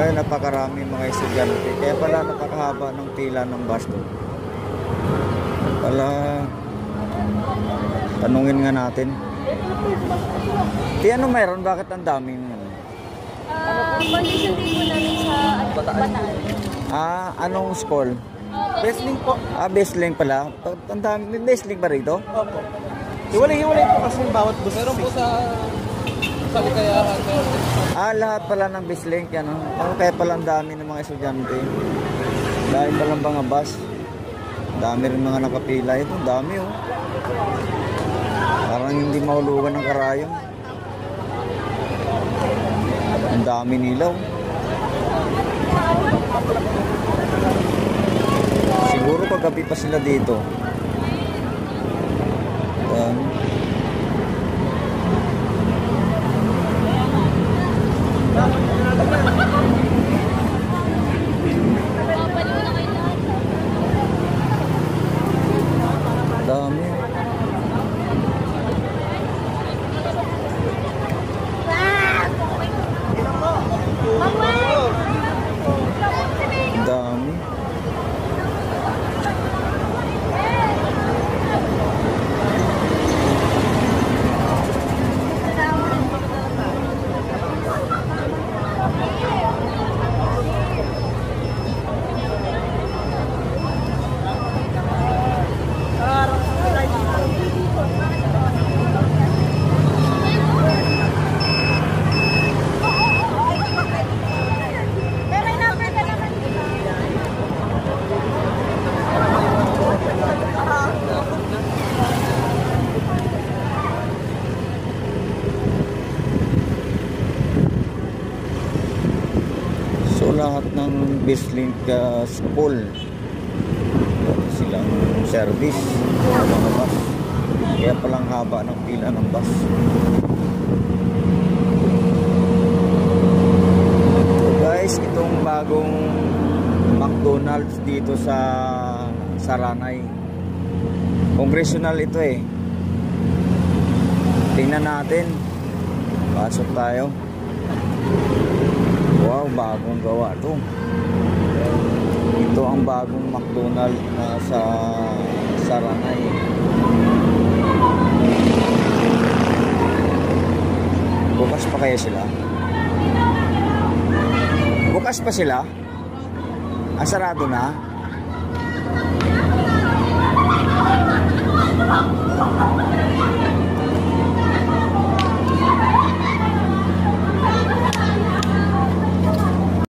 Kaya napakarami mga estudyante. Kaya pala napakahaba ng pila ng bus doon. Pala tanungin nga natin. Di ano meron? Bakit ang daming ano? Condition din po namin sa Bataan. Anong school? Wrestling po. Wrestling pala. Ang dami. May wrestling ba rito? Opo. Hiwalay-hiwalay po kasi bawat bus. Meron po sa Likayahan. Lahat pala ng wrestling. Ano? Kaya pala ang dami ng mga estudyante. Dahil palang mga bus. Dami rin mga nakapila. Ito, dami oh. Parang hindi mahulugan ng karayong. Ang dami nilaw. Siguro paggabi pa sila dito. Dami. Dami. Lahat ng BizLink school silang service ng mga bus, kaya palang haba ng pila ng bus. So guys, itong bagong McDonald's dito sa Saranay, congressional ito eh. Tingnan natin, pasok tayo. Wow, bagong gawa to. Ito ang bagong McDonald's na sa Saranay. Bukas pa kaya sila? Bukas pa sila? Sarado na?